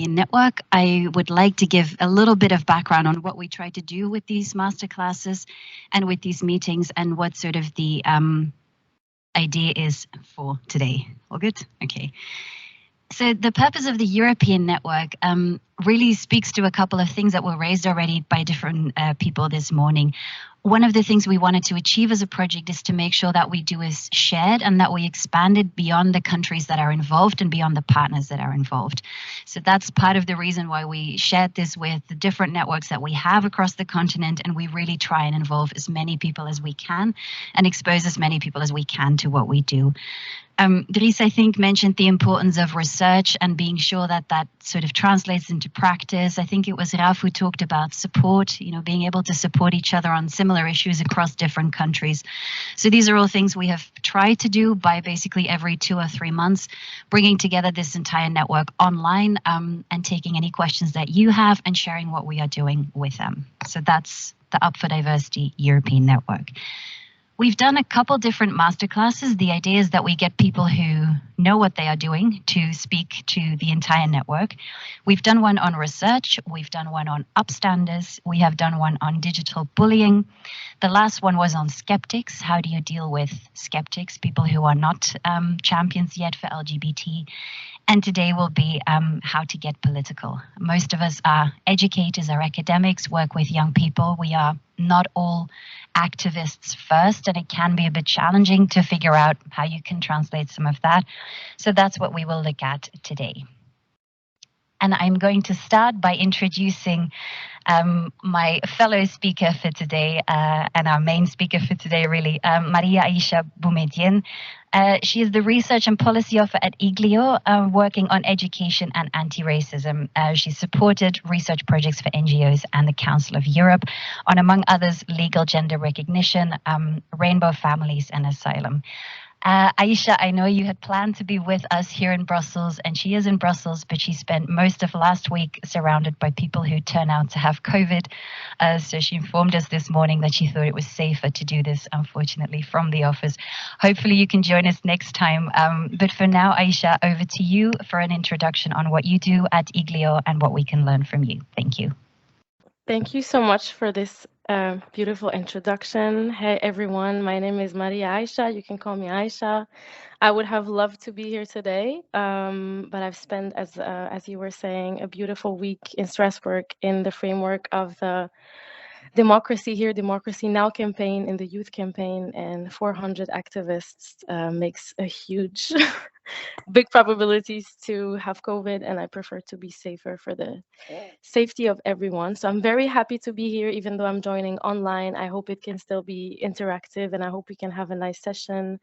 European network. I would like to give a little bit of background on what we try to do with these masterclasses and with these meetings, and what sort of the idea is for today. All good? Okay. So the purpose of the European network really speaks to a couple of things that were raised already by different people this morning. One of the things we wanted to achieve as a project is to make sure that we do is shared, and that we expand it beyond the countries that are involved and beyond the partners that are involved. So that's part of the reason why we shared this with the different networks that we have across the continent, and we really try and involve as many people as we can and expose as many people as we can to what we do. Dries, I think, mentioned the importance of research and being sure that that sort of translates into practice. I think it was Ralph who talked about support, being able to support each other on similar issues across different countries. So these are all things we have tried to do by basically every 2 or 3 months, bringing together this entire network online and taking any questions that you have and sharing what we are doing with them. So that's the UP4Diversity European Network. We've done a couple different masterclasses. The idea is that we get people who know what they are doing to speak to the entire network. We've done one on research. We've done one on Upstanders. We have done one on digital bullying. The last one was on skeptics. How do you deal with skeptics, people who are not champions yet for LGBT? And today will be how to get political. Most of us are educators, are academics, work with young people. We are not all activists first, and it can be a bit challenging to figure out how you can translate some of that. So that's what we will look at today. And I'm going to start by introducing my fellow speaker for today, and our main speaker for today, really, Maria Aicha Boumeddiene. She is the Research and Policy Officer at IGLYO, working on education and anti-racism. She supported research projects for NGOs and the Council of Europe on, among others, legal gender recognition, rainbow families, and asylum. Aicha, I know you had planned to be with us here in Brussels, and she is in Brussels, but she spent most of last week surrounded by people who turn out to have COVID. So she informed us this morning that she thought it was safer to do this, unfortunately, from the office. Hopefully you can join us next time. But for now, Aicha, over to you for an introduction on what you do at IGLYO and what we can learn from you. Thank you. Thank you so much for this beautiful introduction. Hey everyone, my name is Maria Aicha. You can call me Aicha. I would have loved to be here today, but I've spent, as you were saying, a beautiful week in Strasbourg in the framework of the Democracy Here, Democracy Now campaign, in the youth campaign, and 400 activists makes a huge big probabilities to have COVID, and I prefer to be safer for the safety of everyone. So I'm very happy to be here, even though I'm joining online. I hope it can still be interactive, and I hope we can have a nice session.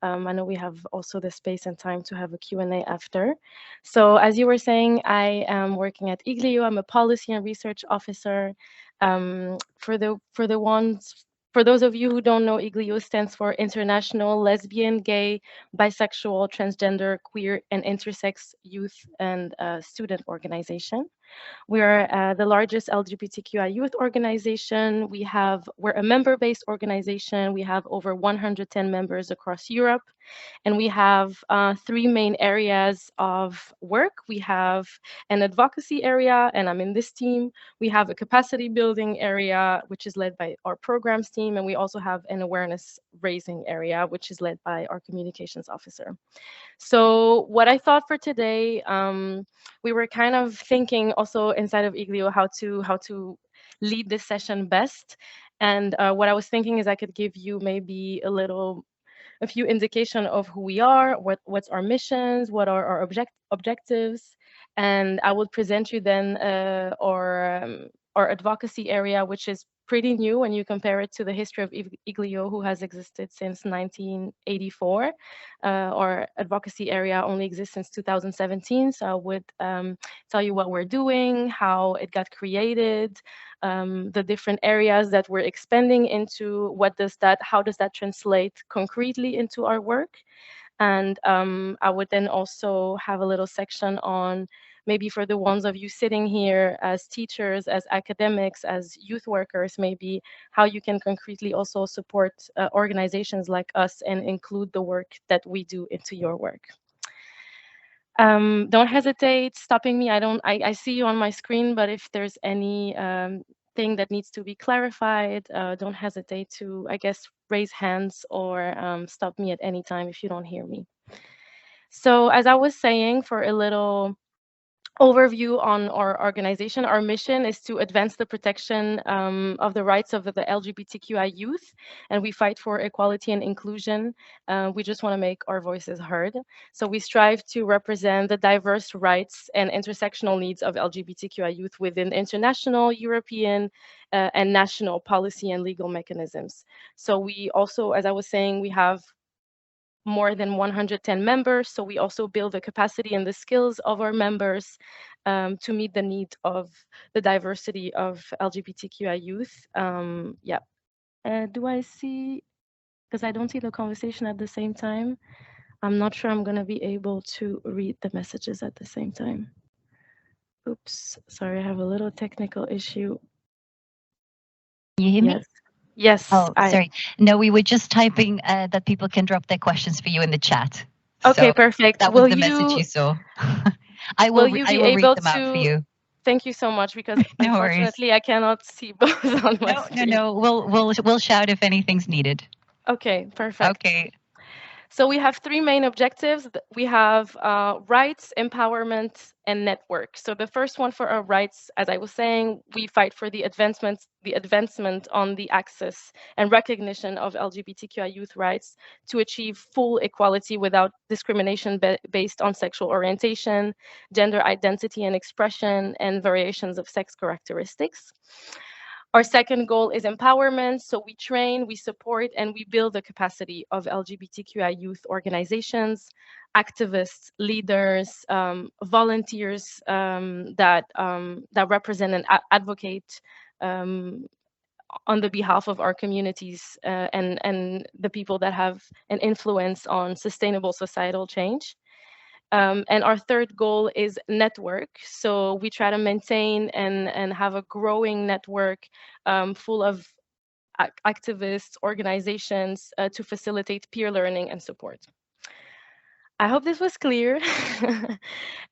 I know we have also the space and time to have a Q&A after. So as you were saying, I am working at IGLYO. I'm a policy and research officer. For those of you who don't know, IGLYO stands for International Lesbian, Gay, Bisexual, Transgender, Queer, and Intersex Youth and Student Organization. We are the largest LGBTQI youth organization. We're a member-based organization. We have over 110 members across Europe, and we have 3 main areas of work. We have an advocacy area, and I'm in this team. We have a capacity building area, which is led by our programs team, and we also have an awareness raising area, which is led by our communications officer. So what I thought for today, we were kind of thinking also inside of IGLYO how to lead this session best. And what I was thinking is I could give you maybe a few indication of who we are, what's our missions, what are our objectives, and I will present you then our advocacy area, which is pretty new when you compare it to the history of IGLYO, who has existed since 1984. Our advocacy area only exists since 2017, so I would tell you what we're doing, how it got created, the different areas that we're expanding into, how does that translate concretely into our work. And I would then also have a little section on, maybe for the ones of you sitting here as teachers, as academics, as youth workers, maybe how you can concretely also support organizations like us and include the work that we do into your work. Don't hesitate stopping me. I see you on my screen, but if there's any thing that needs to be clarified, don't hesitate to, I guess, raise hands or stop me at any time if you don't hear me. So as I was saying, for a little overview on our organization, our mission is to advance the protection of the rights of the LGBTQI youth, and we fight for equality and inclusion. We just want to make our voices heard. So we strive to represent the diverse rights and intersectional needs of LGBTQI youth within international, European, and national policy and legal mechanisms. So we also, as I was saying, we have more than 110 members. So we also build the capacity and the skills of our members to meet the need of the diversity of LGBTQI youth. Yeah. Do I see, because I don't see the conversation at the same time. I'm not sure I'm going to be able to read the messages at the same time. Oops, sorry, I have a little technical issue. You hear me? Yes. Yes. Oh, sorry. No, we were just typing that people can drop their questions for you in the chat. Okay, so perfect. That was the message you saw. I will read them out for you. Thank you so much, because No unfortunately worries. I cannot see both on my screen. No. We'll shout if anything's needed. Okay, perfect. Okay. So we have three main objectives. We have rights, empowerment, and network. So the first one for our rights, as I was saying, we fight for the advancement on the access and recognition of LGBTQI youth rights to achieve full equality without discrimination based on sexual orientation, gender identity and expression, and variations of sex characteristics. Our second goal is empowerment. So we train, we support, and we build the capacity of LGBTQI youth organizations, activists, leaders, volunteers that represent and advocate on the behalf of our communities and the people that have an influence on sustainable societal change. And our third goal is network. So we try to maintain and have a growing network full of activists, organizations to facilitate peer learning and support. I hope this was clear.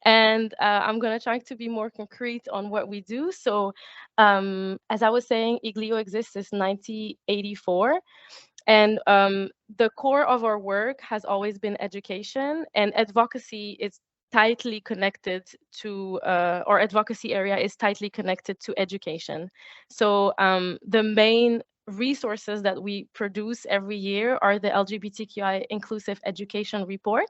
And I'm going to try to be more concrete on what we do. So as I was saying, IGLYO exists since 1984. And the core of our work has always been education, and advocacy is tightly connected to, our advocacy area is tightly connected to education. So the main resources that we produce every year are the LGBTQI Inclusive Education Report,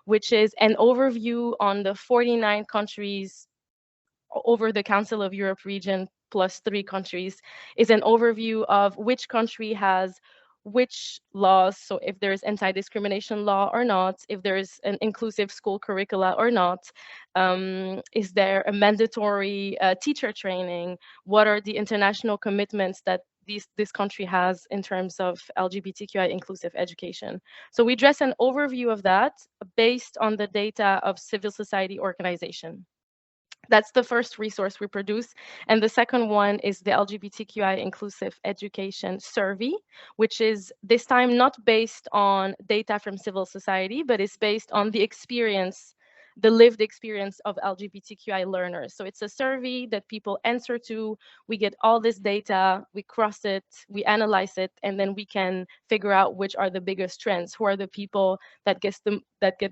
which is an overview on the 49 countries over the Council of Europe region plus 3 countries, is an overview of which country has which laws. So if there's anti-discrimination law or not, if there's an inclusive school curricula or not, is there a mandatory teacher training, what are the international commitments that this country has in terms of LGBTQI inclusive education. So we address an overview of that based on the data of civil society organization. That's the first resource we produce. And the second one is the LGBTQI Inclusive Education Survey, which is this time not based on data from civil society, but is based on the experience, the lived experience of LGBTQI learners. So it's a survey that people answer to. We get all this data, we cross it, we analyze it, and then we can figure out which are the biggest trends. Who are the people that get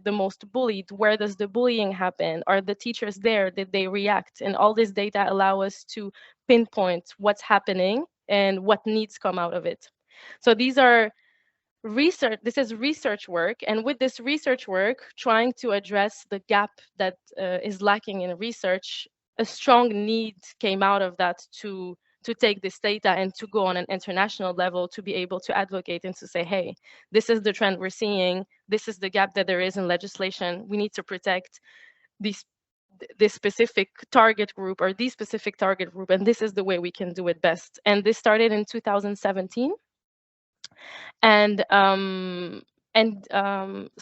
the most bullied? Where does the bullying happen? Are the teachers there? Did they react? And all this data allow us to pinpoint what's happening and what needs come out of it. So these are research. This is research work, and with this research work, trying to address the gap that is lacking in research, a strong need came out of that to take this data and to go on an international level to be able to advocate and to say, hey, this is the trend we're seeing, this is the gap that there is in legislation, we need to protect this specific target group or the specific target group, and this is the way we can do it best. And this started in 2017. And so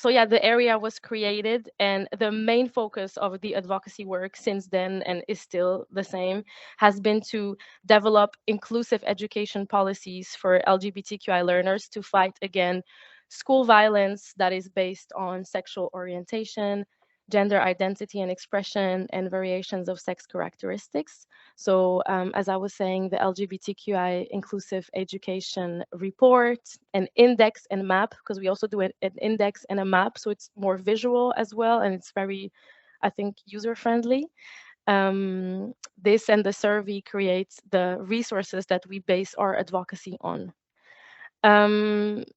yeah, the area was created, and the main focus of the advocacy work since then, and is still the same, has been to develop inclusive education policies for LGBTQI learners to fight against school violence that is based on sexual orientation, gender identity and expression, and variations of sex characteristics. So as I was saying, the LGBTQI inclusive education report, an index and map, because we also do an index and a map, so it's more visual as well, and it's very, I think, user-friendly. This and the survey creates the resources that we base our advocacy on.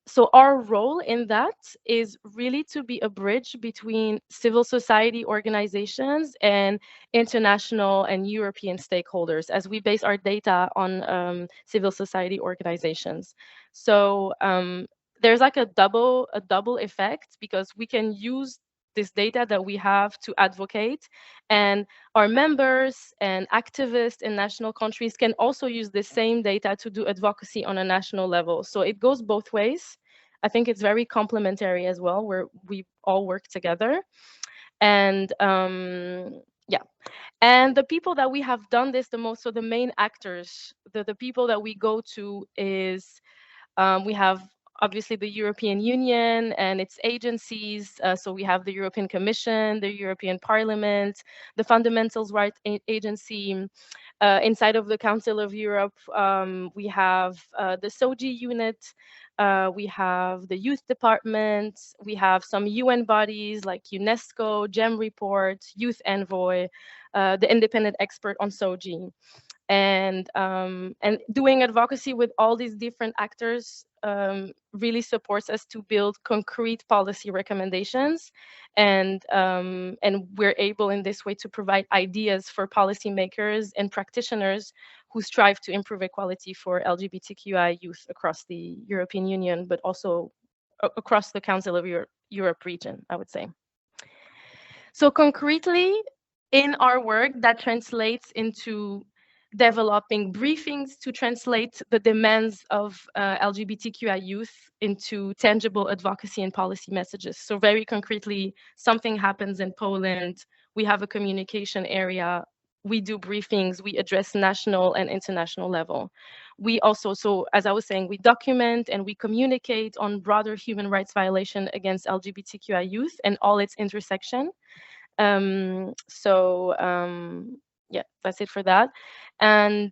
So our role in that is really to be a bridge between civil society organizations and international and European stakeholders, as we base our data on civil society organizations. So there's like a double effect, because we can use this data that we have to advocate, and our members and activists in national countries can also use the same data to do advocacy on a national level. So it goes both ways. I think it's very complementary as well, where we all work together. And yeah, and the people that we have done this the most, so the main actors, the people that we go to is we have obviously the European Union and its agencies. So we have the European Commission, the European Parliament, the Fundamentals Rights Agency. Inside of the Council of Europe, we have the SOGI unit, we have the Youth Department, we have some UN bodies like UNESCO, GEM Report, Youth Envoy, the independent expert on SOGI. And doing advocacy with all these different actors really supports us to build concrete policy recommendations, and we're able in this way to provide ideas for policymakers and practitioners who strive to improve equality for LGBTQI youth across the European Union, but also across the Council of Europe region, I would say. So concretely, in our work, that translates into developing briefings to translate the demands of LGBTQI youth into tangible advocacy and policy messages. So very concretely, something happens in Poland, we have a communication area, we do briefings, we address national and international level. We also, so as I was saying, we document and we communicate on broader human rights violation against LGBTQI youth and all its intersection. Yeah, that's it for that. And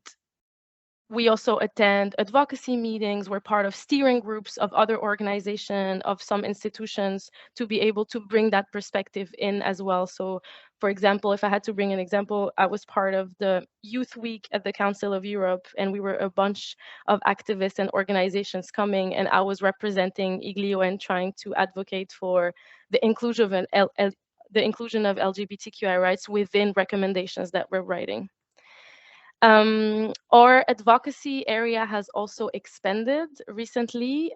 we also attend advocacy meetings. We're part of steering groups of other organizations, of some institutions, to be able to bring that perspective in as well. So, for example, if I had to bring an example, I was part of the Youth Week at the Council of Europe, and we were a bunch of activists and organizations coming, and I was representing IGLYO and trying to advocate for the inclusion of the inclusion of LGBTQI rights within recommendations that we're writing. Our advocacy area has also expanded recently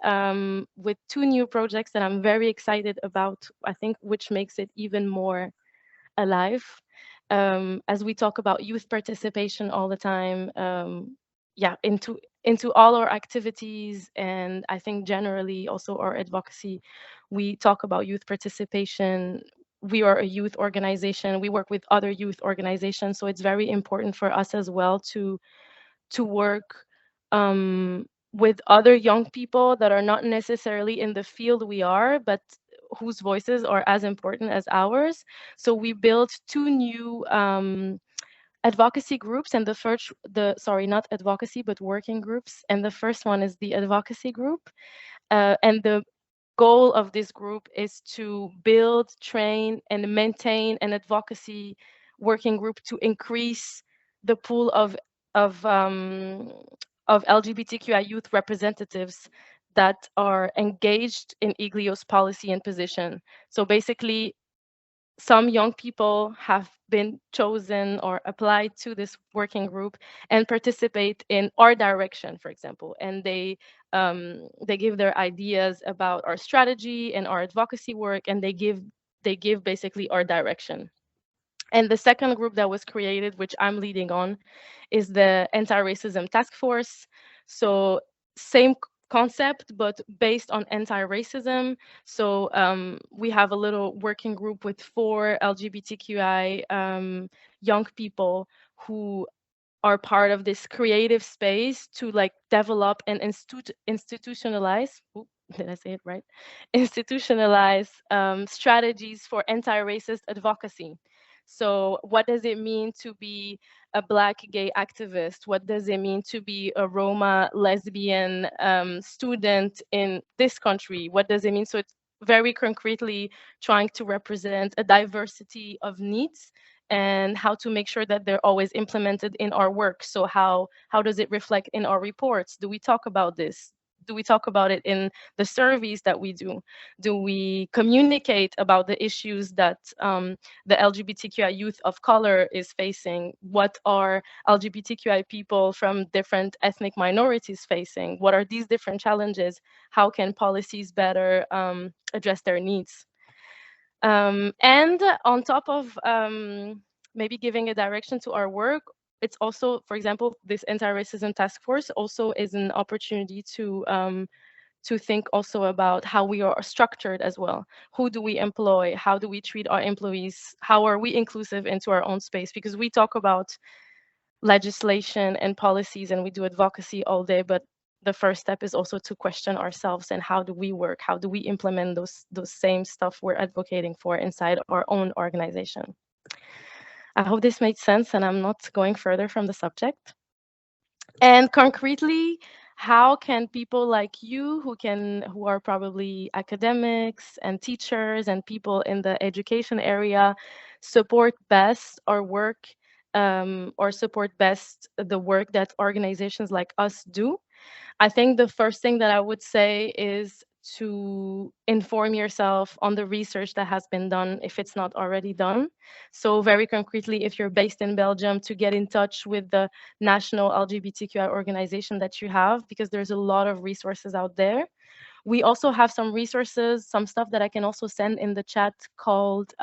with 2 new projects that I'm very excited about, I think, which makes it even more alive. As we talk about youth participation all the time, yeah, into all our activities, and I think generally also our advocacy, we talk about youth participation. We are a youth organization. We work with other youth organizations, so it's very important for us as well to work with other young people that are not necessarily in the field we are, but whose voices are as important as ours. So we built 2 new advocacy groups, and sorry, not advocacy, but working groups. And the first one is the advocacy group, and the goal of this group is to build, train, and maintain an advocacy working group to increase the pool of LGBTQI youth representatives that are engaged in IGLYO's policy and position. So basically, some young people have been chosen or applied to this working group and participate in our direction, for example, and they give their ideas about our strategy and our advocacy work, and they give basically our direction. And the second group that was created, which I'm leading on, is the Anti-Racism Task Force. So same concept, but based on anti-racism. So we have a little working group with 4 LGBTQI young people who are part of this creative space to like develop and institutionalize did I say it right? Institutionalize strategies for anti-racist advocacy. So what does it mean to be a Black gay activist? What does it mean to be a Roma lesbian student in this country? What does it mean? So it's very concretely trying to represent a diversity of needs and how to make sure that they're always implemented in our work. So how does it reflect in our reports? Do we talk about this? Do we talk about it in the surveys that we do? Do we communicate about the issues that the LGBTQI youth of color is facing? What are LGBTQI people from different ethnic minorities facing? What are these different challenges? How can policies better address their needs? And on top of maybe giving a direction to our work, it's also, for example, this anti-racism task force also is an opportunity to think also about how we are structured as well. Who do we employ? How do we treat our employees? How are we inclusive into our own space? Because we talk about legislation and policies and we do advocacy all day, but the first step is also to question ourselves and how do we work? How do we implement those same stuff we're advocating for inside our own organization? I hope this made sense and I'm not going further from the subject. And concretely, how can people like you who are probably academics and teachers and people in the education area support best our work or support best the work that organizations like us do? I think the first thing that I would say is to inform yourself on the research that has been done if it's not already done. So very concretely, if you're based in Belgium, to get in touch with the national LGBTQI organization that you have, because there's a lot of resources out there. We also have some resources, some stuff that I can also send in the chat called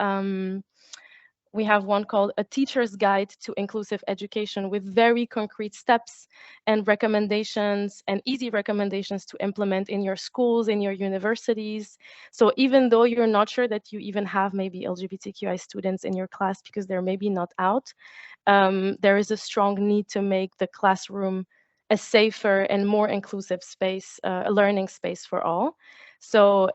we have one called A Teacher's Guide to Inclusive Education with very concrete steps and recommendations and easy recommendations to implement in your schools, in your universities. So even though you're not sure that you even have maybe LGBTQI students in your class because they're maybe not out, there is a strong need to make the classroom a safer and more inclusive space, a learning space for all. So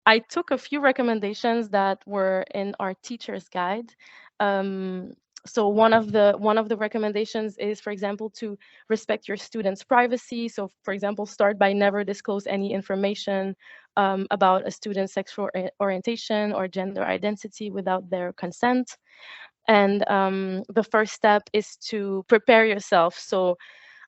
I took a few recommendations that were in our teacher's guide. So one of the recommendations is, for example, to respect your students' privacy. So, for example, start by never disclose any information about a student's sexual orientation or gender identity without their consent. And the first step is to prepare yourself. So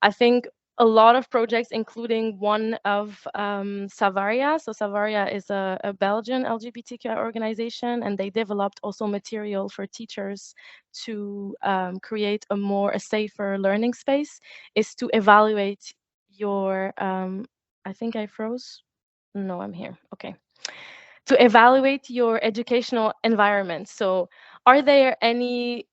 I think a lot of projects, including one of Savaria. So Savaria is a Belgian LGBTQI organization, and they developed also material for teachers to create a safer learning space, is to evaluate your, I think I froze. No, I'm here. Okay. To evaluate your educational environment. So are there any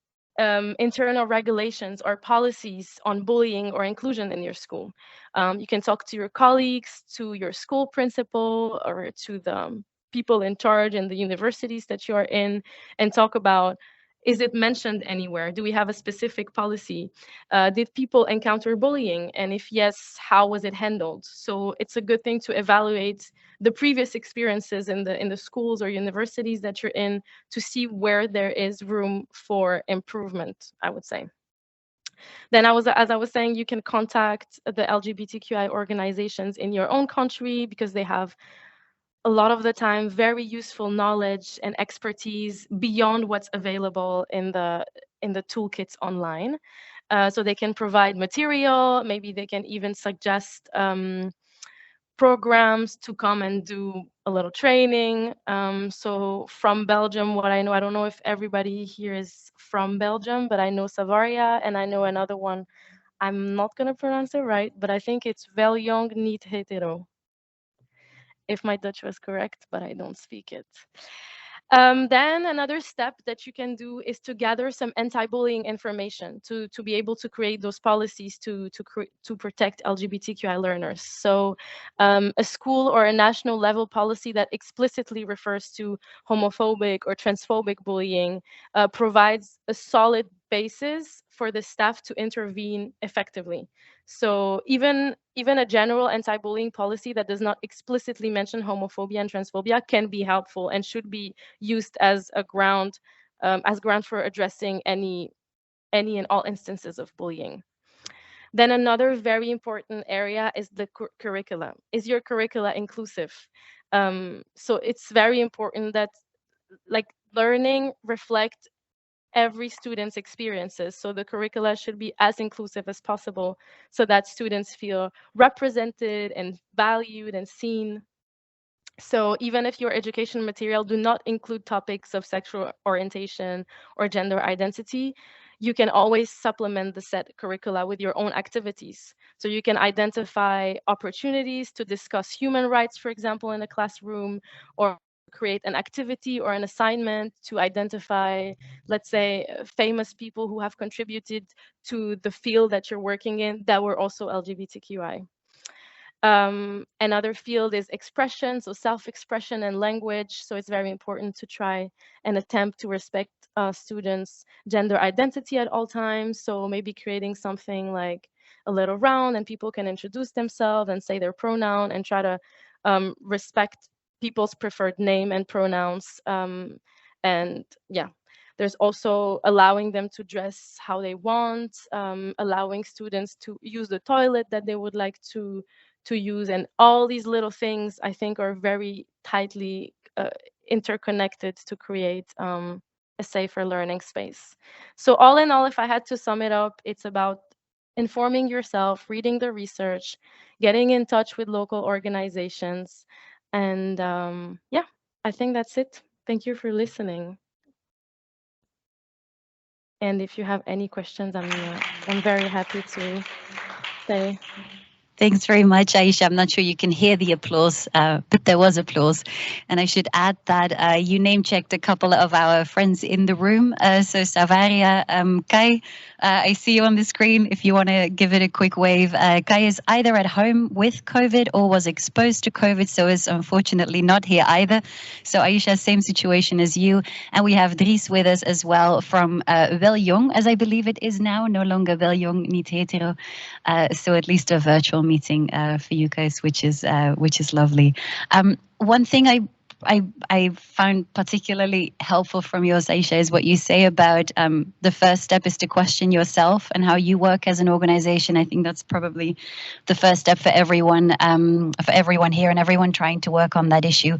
internal regulations or policies on bullying or inclusion in your school? You can talk to your colleagues, to your school principal, or to the people in charge in the universities that you are in, and talk about, is it mentioned anywhere? Do we have a specific policy? Did people encounter bullying? And if yes, how was it handled? So it's a good thing to evaluate the previous experiences in the schools or universities that you're in to see where there is room for improvement, I would say. Then as I was saying, you can contact the LGBTQI organizations in your own country because they have a lot of the time very useful knowledge and expertise beyond what's available in the toolkits online. So they can provide material, maybe they can even suggest programs to come and do a little training. So from Belgium, what I know, I don't know if everybody here is from Belgium, but I know Savaria and I know another one. I'm not going to pronounce it right, but I think it's Wel Jong Niet Hetero, if my Dutch was correct, but I don't speak it. Then another step that you can do is to gather some anti-bullying information to be able to create those policies to protect LGBTQI learners. So a school or a national level policy that explicitly refers to homophobic or transphobic bullying provides a solid spaces for the staff to intervene effectively. So even a general anti-bullying policy that does not explicitly mention homophobia and transphobia can be helpful and should be used as a ground for addressing any and all instances of bullying. Then another very important area is the curriculum. Is your curricula inclusive? So it's very important that like learning reflect every student's experiences. So the curricula should be as inclusive as possible so that students feel represented and valued and seen. So even if your education material do not include topics of sexual orientation or gender identity, you can always supplement the set curricula with your own activities. So you can identify opportunities to discuss human rights, for example, in a classroom, or create an activity or an assignment to identify, let's say, famous people who have contributed to the field that you're working in that were also LGBTQI. Another field is expression, so self-expression and language. So it's very important to try and attempt to respect students' gender identity at all times. So maybe creating something like a little round and people can introduce themselves and say their pronoun and try to respect people's preferred name and pronouns. And yeah, there's also allowing them to dress how they want, allowing students to use the toilet that they would like to use, and all these little things I think are very tightly interconnected to create a safer learning space. So all in all, if I had to sum it up, it's about informing yourself, reading the research, getting in touch with local organizations, and yeah, I think that's it. Thank you for listening. And if you have any questions, I'm very happy to say. Thanks very much, Aicha. I'm not sure you can hear the applause, but there was applause. And I should add that you name-checked a couple of our friends in the room. So Savaria, Kai, I see you on the screen. If you want to give it a quick wave. Kai is either at home with COVID or was exposed to COVID, so is unfortunately not here either. So Aicha, same situation as you. And we have Dries with us as well from Wel Jong, as I believe it is now, no longer Wel Jong, niet hetero. So at least a virtual meeting for you guys, which is lovely. One thing I found particularly helpful from yours, Aicha, is what you say about the first step is to question yourself and how you work as an organization. I think that's probably the first step for everyone here and everyone trying to work on that issue.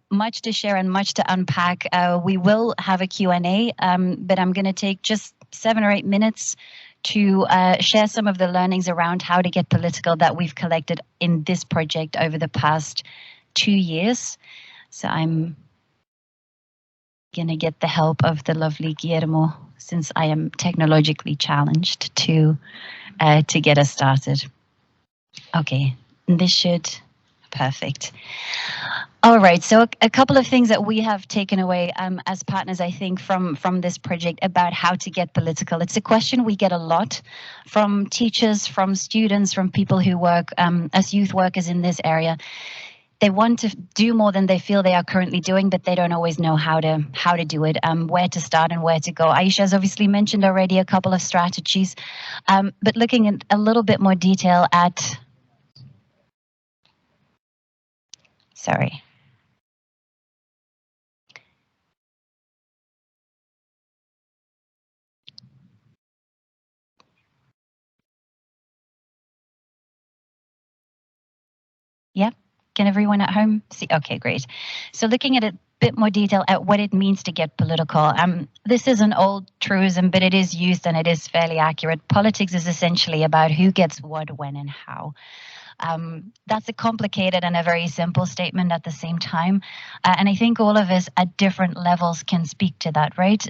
Much to share and much to unpack. We will have a Q&A, but I'm going to take just 7 or 8 minutes to share some of the learnings around how to get political that we've collected in this project over the past 2 years. So I'm going to get the help of the lovely Guillermo, since I am technologically challenged, to get us started. Okay, this should... Perfect. All right, so a couple of things that we have taken away as partners, I think, from this project about how to get political. It's a question we get a lot from teachers, from students, from people who work as youth workers in this area. They want to do more than they feel they are currently doing, but they don't always know how to do it, where to start and where to go. Aicha has obviously mentioned already a couple of strategies, but looking in a little bit more detail at... Sorry. Yeah, can everyone at home see? Okay, great. So looking at a bit more detail at what it means to get political. This is an old truism, but it is used and it is fairly accurate. Politics is essentially about who gets what, when, and how. That's a complicated and a very simple statement at the same time. And I think all of us at different levels can speak to that, right?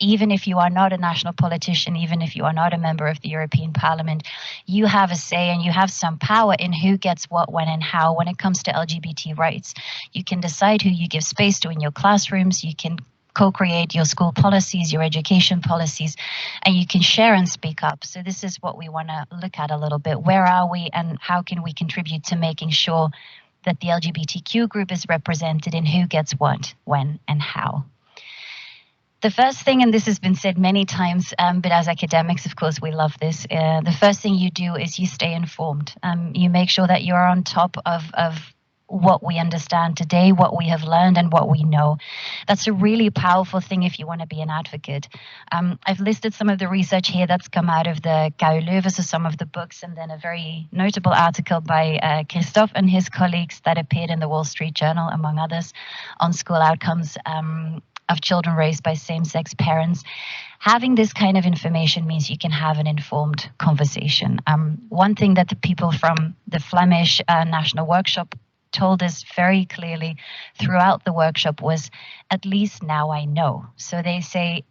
Even if you are not a national politician, even if you are not a member of the European Parliament, you have a say and you have some power in who gets what, when, and how when it comes to LGBT rights. You can decide who you give space to in your classrooms. You can co-create your school policies, your education policies, and you can share and speak up. So this is what we want to look at a little bit. Where are we and how can we contribute to making sure that the LGBTQ group is represented in who gets what, when, and how? The first thing, and this has been said many times, but as academics, of course, we love this. The first thing you do is you stay informed. You make sure that you're on top of what we understand today, what we have learned, and what we know. That's a really powerful thing if you want to be an advocate. I've listed some of the research here that's come out of the KU Leuven, so some of the books, and then a very notable article by Christophe and his colleagues that appeared in the Wall Street Journal, among others, on school outcomes of children raised by same-sex parents. Having this kind of information means you can have an informed conversation. One thing that the people from the Flemish National Workshop told us very clearly throughout the workshop was, at least now I know. So they say,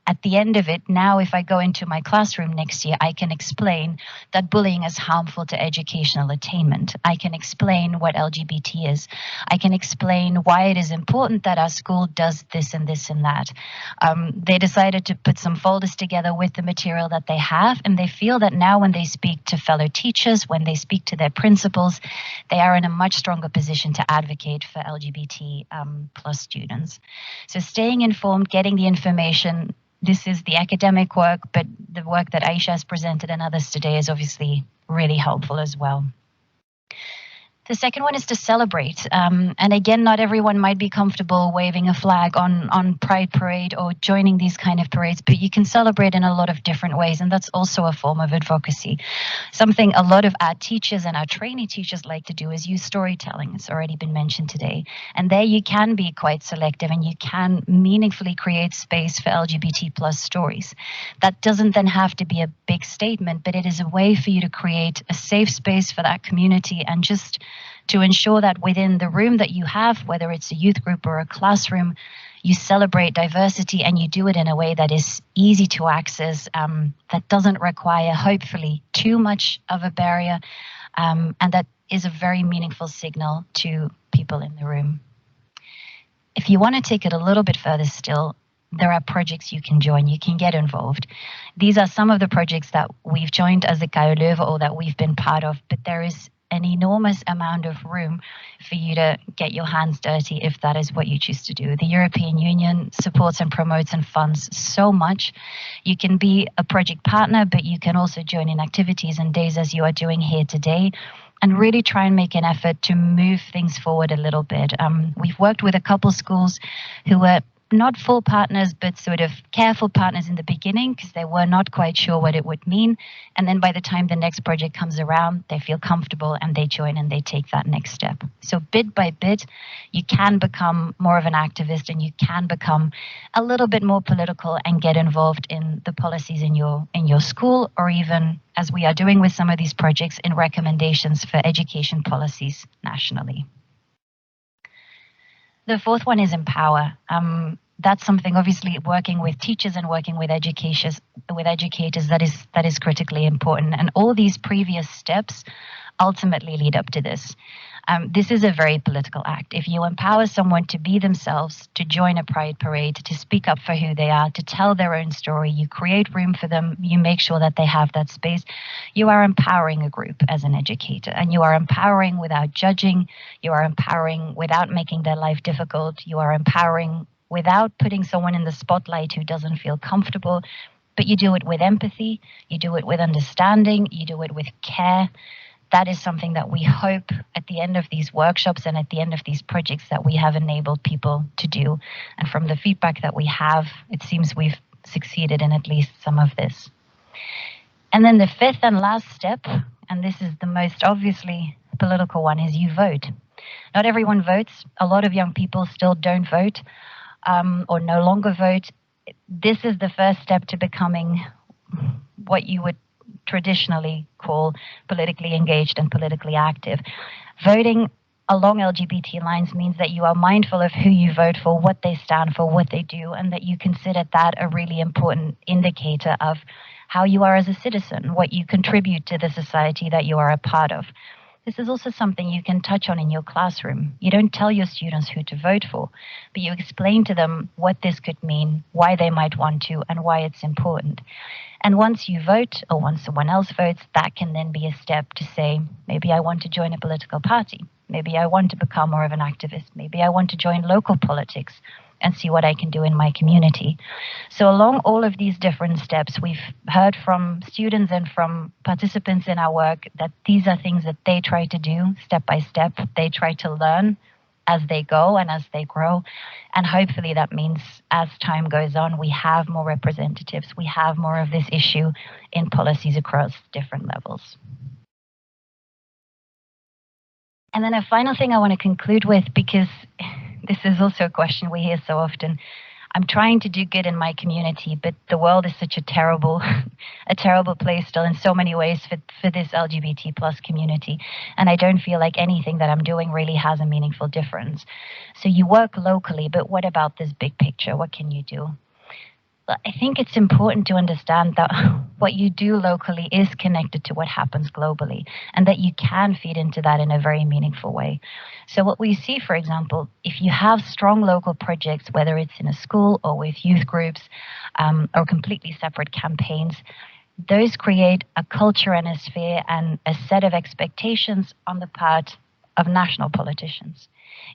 at the end of it, now if I go into my classroom next year, I can explain that bullying is harmful to educational attainment. I can explain what LGBT is. I can explain why it is important that our school does this and this and that. They decided to put some folders together with the material that they have, and they feel that now when they speak to fellow teachers, when they speak to their principals, they are in a much stronger position to advocate for LGBT plus students. So staying informed, getting the information. This is the academic work, but the work that Aicha has presented and others today is obviously really helpful as well. The second one is to celebrate. And again, not everyone might be comfortable waving a flag on Pride Parade or joining these kind of parades, but you can celebrate in a lot of different ways, and that's also a form of advocacy. Something a lot of our teachers and our trainee teachers like to do is use storytelling. It's already been mentioned today. And there you can be quite selective and you can meaningfully create space for LGBT plus stories. That doesn't then have to be a big statement, but it is a way for you to create a safe space for that community and just to ensure that within the room that you have, whether it's a youth group or a classroom, you celebrate diversity and you do it in a way that is easy to access, that doesn't require, hopefully, too much of a barrier, and that is a very meaningful signal to people in the room. If you want to take it a little bit further still, there are projects you can join, you can get involved. These are some of the projects that we've joined as a KU Leuven or that we've been part of, but there is an enormous amount of room for you to get your hands dirty if that is what you choose to do. The European Union supports and promotes and funds so much. You can be a project partner, but you can also join in activities and days as you are doing here today, and really try and make an effort to move things forward a little bit. We've worked with a couple schools who were not full partners, but sort of careful partners in the beginning because they were not quite sure what it would mean. And then by the time the next project comes around, they feel comfortable and they join and they take that next step. So bit by bit, you can become more of an activist and you can become a little bit more political and get involved in the policies in your school, or even, as we are doing with some of these projects, in recommendations for education policies nationally. The fourth one is empower. That's something, obviously, working with teachers and working with educators that is critically important. And all these previous steps ultimately lead up to this. This is a very political act. If you empower someone to be themselves, to join a pride parade, to speak up for who they are, to tell their own story, you create room for them, you make sure that they have that space, you are empowering a group as an educator. And you are empowering without judging, you are empowering without making their life difficult, you are empowering without putting someone in the spotlight who doesn't feel comfortable, but you do it with empathy, you do it with understanding, you do it with care. That is something that we hope at the end of these workshops and at the end of these projects that we have enabled people to do. And from the feedback that we have, it seems we've succeeded in at least some of this. And then the fifth and last step, and this is the most obviously political one, is you vote. Not everyone votes. A lot of young people still don't vote or no longer vote. This is the first step to becoming what you would traditionally call politically engaged and politically active. Voting along LGBT lines means that you are mindful of who you vote for, what they stand for, what they do, and that you consider that a really important indicator of how you are as a citizen, what you contribute to the society that you are a part of. This is also something you can touch on in your classroom. You don't tell your students who to vote for, but you explain to them what this could mean, why they might want to, and why it's important. And once you vote, or once someone else votes, that can then be a step to say, maybe I want to join a political party. Maybe I want to become more of an activist. Maybe I want to join local politics. and see what I can do in my community. So along all of these different steps, we've heard from students and from participants in our work that these are things that they try to do step by step. They try to learn as they go and as they grow. And hopefully that means as time goes on, we have more representatives, we have more of this issue in policies across different levels. And then a final thing I want to conclude with, because this is also a question we hear so often. I'm trying to do good in my community, but the world is such a terrible place still in so many ways for this LGBT plus community. And I don't feel like anything that I'm doing really has a meaningful difference. So you work locally, but what about this big picture? What can you do? I think it's important to understand that what you do locally is connected to what happens globally, and that you can feed into that in a very meaningful way. So what we see, for example, if you have strong local projects, whether it's in a school or with youth groups or completely separate campaigns, those create a culture and a sphere and a set of expectations on the part of national politicians.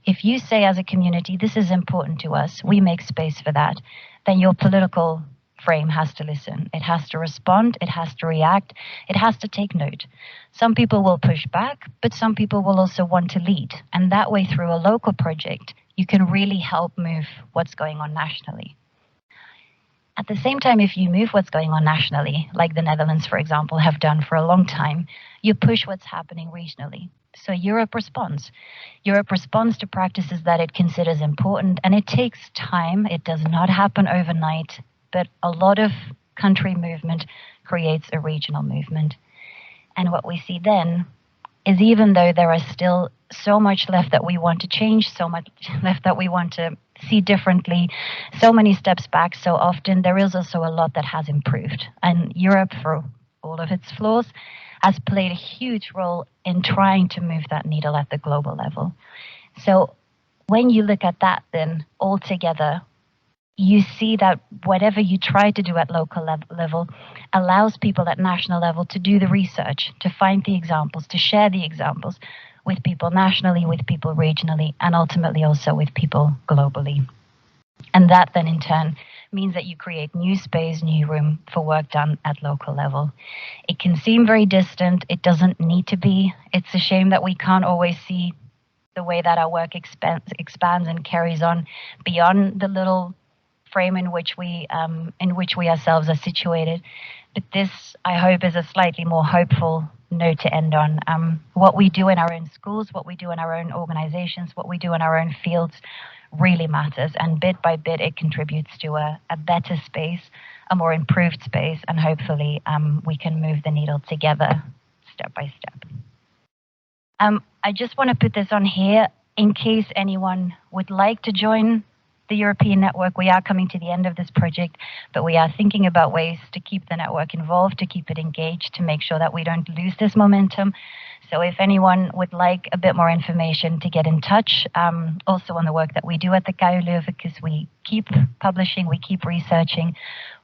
If you say as a community, this is important to us, we make space for that, then your political frame has to listen. It has to respond, it has to react, it has to take note. Some people will push back, but some people will also want to lead. And that way, through a local project, you can really help move what's going on nationally. At the same time, if you move what's going on nationally, like the Netherlands, for example, have done for a long time, you push what's happening regionally. So Europe responds. Europe responds to practices that it considers important, and it takes time. It does not happen overnight, but a lot of country movement creates a regional movement. And what we see then is, even though there are still so much left that we want to change, so much left that we want to see differently, so many steps back, so often, there is also a lot that has improved. And Europe, for all of its flaws, has played a huge role in trying to move that needle at the global level. So when you look at that, then altogether, you see that whatever you try to do at local level allows people at national level to do the research, to find the examples, to share the examples with people nationally, with people regionally, and ultimately also with people globally. And that then in turn means that you create new space, new room for work done at local level. It can seem very distant. It doesn't need to be. It's a shame that we can't always see the way that our work expands and carries on beyond the little frame in which we ourselves are situated. But this, I hope, is a slightly more hopeful note to end on. What we do in our own schools, what we do in our own organizations, what we do in our own fields really matters, and bit by bit it contributes to a better space, a more improved space, and hopefully we can move the needle together step by step. I just want to put this on here in case anyone would like to join the European network. We are coming to the end of this project, but we are thinking about ways to keep the network involved, to keep it engaged, to make sure that we don't lose this momentum. So if anyone would like a bit more information, to get in touch, also on the work that we do at the KU Leuven, because we keep publishing, we keep researching.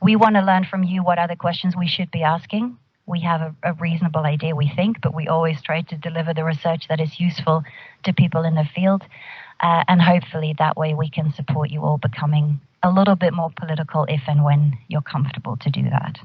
We want to learn from you what other questions we should be asking. We have a reasonable idea, we think, but we always try to deliver the research that is useful to people in the field. And hopefully that way we can support you all becoming a little bit more political if and when you're comfortable to do that.